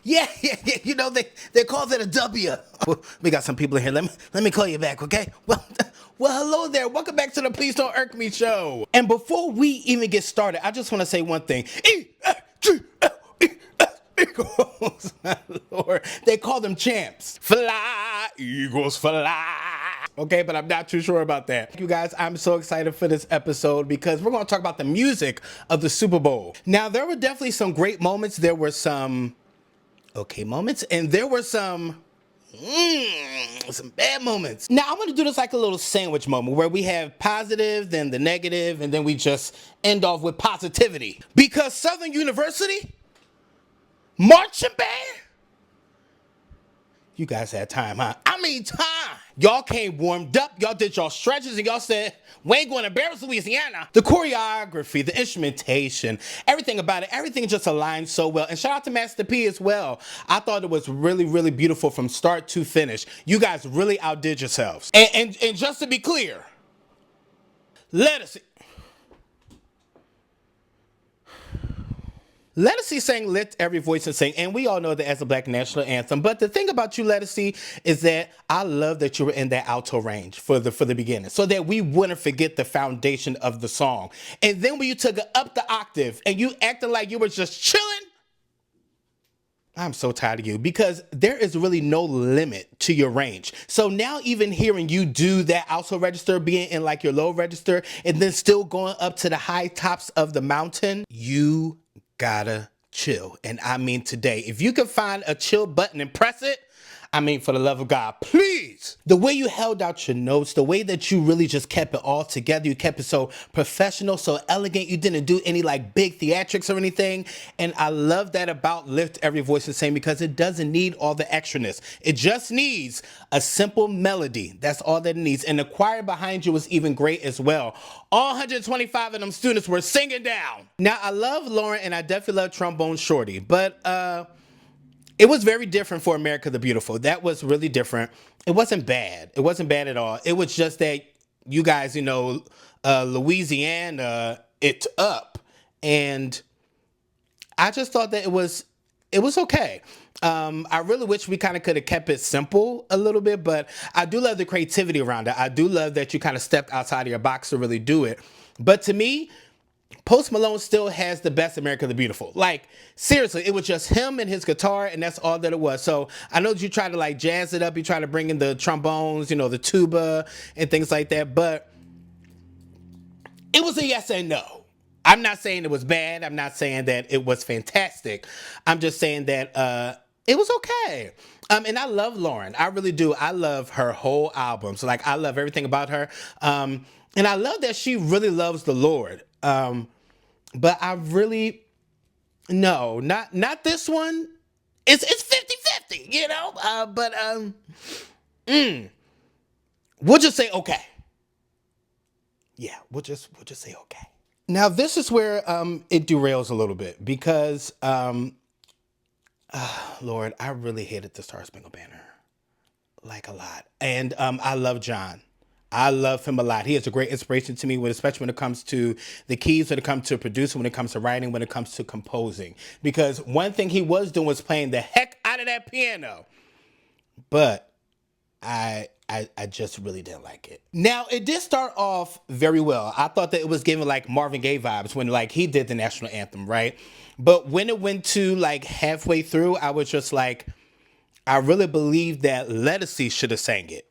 Yeah. You know, they call it a W. Well, we got some people in here. Let me call you back, okay? Well, hello there. Welcome back to the Please Don't Irk Me show. And before we even get started, I just want to say one thing. Eagles. Lord, they call them champs. Fly, Eagles, fly. Okay, but I'm not too sure about that. You guys, I'm so excited for this episode because we're going to talk about the music of the Super Bowl. Now, there were definitely some great moments. There were some okay moments, and there were some bad moments. Now, I'm going to do this like a little sandwich moment where we have positive, then the negative, and then we just end off with positivity. Because Southern University marching band? You guys had time, huh? I mean time. Y'all came warmed up, y'all did y'all stretches, and y'all said, we ain't going to embarrass Louisiana. The choreography, the instrumentation, everything about it, everything just aligned so well. And shout out to Master P as well. I thought it was really, really beautiful from start to finish. You guys really outdid yourselves. And just to be clear, Lettucey sang Lift Every Voice and Sing, and we all know that as a Black national anthem. But the thing about you, Lettucey, is that I love that you were in that alto range for the beginning, so that we wouldn't forget the foundation of the song. And then when you took it up the octave and you acted like you were just chilling, I'm so tired of you, because there is really no limit to your range. So now even hearing you do that alto register, being in like your low register, and then still going up to the high tops of the mountain, you gotta chill. And I mean today, if you can find a chill button and press it, I mean, for the love of God, please. The way you held out your notes, the way that you really just kept it all together, you kept it so professional, so elegant. You didn't do any like big theatrics or anything. And I love that about Lift Every Voice and Sing, because it doesn't need all the extraness. It just needs a simple melody. That's all that it needs. And the choir behind you was even great as well. All 125 of them students were singing down. Now, I love Lauren, and I definitely love Trombone Shorty, but it was very different for America the Beautiful. That was really different. It wasn't bad. It wasn't bad at all. It was just that you guys, Louisiana, it up. And I just thought that it was okay. I really wish we kind of could have kept it simple a little bit, but I do love the creativity around it. I do love that you kind of stepped outside of your box to really do it. But to me, Post Malone still has the best America the Beautiful. Like, seriously, it was just him and his guitar, and that's all that it was. So I know that you try to like jazz it up, you try to bring in the trombones, the tuba and things like that, but it was a yes and no. I'm not saying it was bad. I'm not saying that it was fantastic. I'm just saying that it was okay. And I love Lauren. I really do. I love her whole album. So like, I love everything about her. And I love that she really loves the Lord. But I really, no, not this one. It's 50-50, but we'll just say okay. Yeah, we'll just say okay. Now this is where it derails a little bit, because Lord, I really hated the Star Spangled Banner, like a lot. And I love John. I love him a lot. He is a great inspiration to me, especially when it comes to the keys, when it comes to producing, when it comes to writing, when it comes to composing. Because one thing he was doing was playing the heck out of that piano. But I just really didn't like it. Now, it did start off very well. I thought that it was giving like Marvin Gaye vibes when like he did the national anthem, right? But when it went to like halfway through, I was just like, I really believe that Lettucey should have sang it.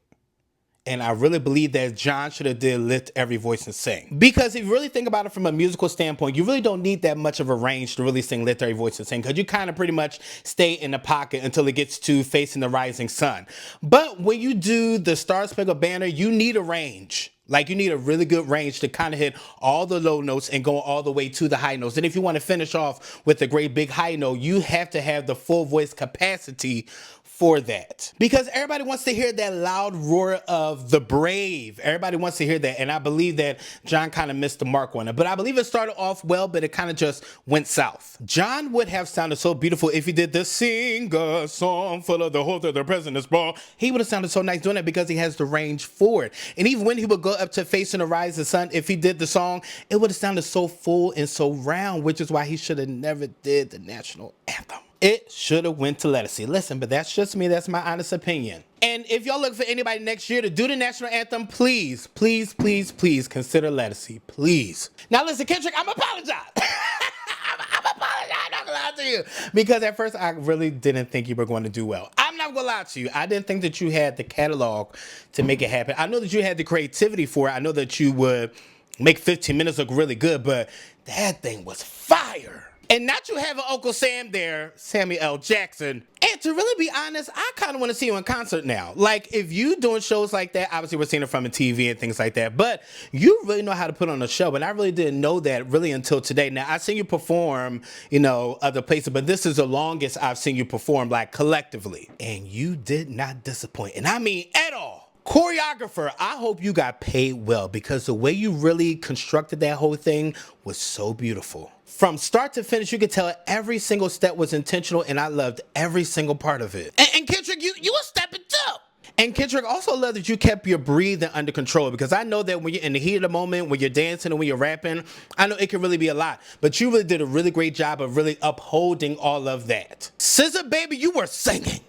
And I really believe that John should have did Lift Every Voice and Sing. Because if you really think about it from a musical standpoint, you really don't need that much of a range to really sing Lift Every Voice and Sing, because you kind of pretty much stay in the pocket until it gets to Facing the Rising Sun. But when you do the Star Spangled Banner, you need a range. Like, you need a really good range to kind of hit all the low notes and go all the way to the high notes. And if you want to finish off with a great big high note, you have to have the full voice capacity for that. Because everybody wants to hear that loud roar of the brave. Everybody wants to hear that. And I believe that John kind of missed the mark on it. But I believe it started off well, but it kind of just went south. John would have sounded so beautiful if he did the sing a song full of the hope that the president's ball. He would have sounded so nice doing that, because he has the range for it. And even when he would go up to Facing the Rising Sun, if he did the song, it would have sounded so full and so round, which is why he should have never did the national anthem. It should have went to Lettucey. Listen, but that's just me. That's my honest opinion. And if y'all look for anybody next year to do the national anthem, please, please, please, please consider Lettucey. Please. Now listen, Kendrick, I'm apologize. I'm apologize. I'm not gonna lie to you. Because at first I really didn't think you were going to do well. I'm not gonna lie to you. I didn't think that you had the catalog to make it happen. I know that you had the creativity for it. I know that you would make 15 minutes look really good, but that thing was fire. And not you having Uncle Sam there, Samuel L. Jackson. And to really be honest, I kind of want to see you in concert now. Like, if you doing shows like that, obviously we're seeing it from the TV and things like that, but you really know how to put on a show. And I really didn't know that really until today. Now, I've seen you perform, other places, but this is the longest I've seen you perform, like, collectively. And you did not disappoint. And I mean, at all. Choreographer, I hope you got paid well because the way you really constructed that whole thing was so beautiful. From start to finish, you could tell every single step was intentional and I loved every single part of it. And Kendrick, you were stepping up. And Kendrick, also love that you kept your breathing under control because I know that when you're in the heat of the moment, when you're dancing and when you're rapping, I know it can really be a lot. But you really did a really great job of really upholding all of that. Scissor Baby, you were singing.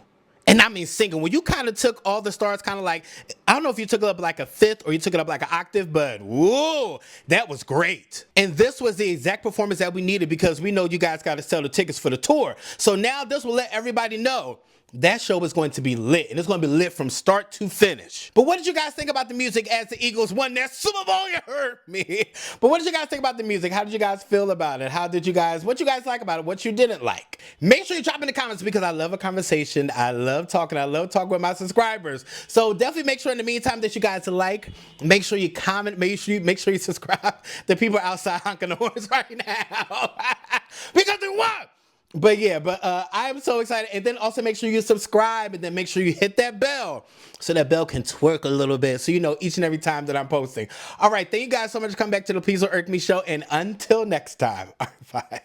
And I mean singing. When you kind of took all the stars kind of like, I don't know if you took it up like a fifth or you took it up like an octave, but whoa, that was great. And this was the exact performance that we needed because we know you guys got to sell the tickets for the tour. So now this will let everybody know that show is going to be lit, and it's going to be lit from start to finish. But what did you guys think about the music as the Eagles won their Super Bowl? You heard me. But what did you guys think about the music? How did you guys feel about it? What you guys like about it? What you didn't like? Make sure you drop in the comments because I love a conversation. I love talking. I love talking with my subscribers. So definitely make sure in the meantime that you guys like. Make sure you comment. Make sure you subscribe. The people outside honking the horns right now. Because they won. But yeah, I am so excited. And then also make sure you subscribe and then make sure you hit that bell so that bell can twerk a little bit so you know each and every time that I'm posting. All right, thank you guys so much for coming back to the Please Don't Irk Me show. And until next time, all right, bye.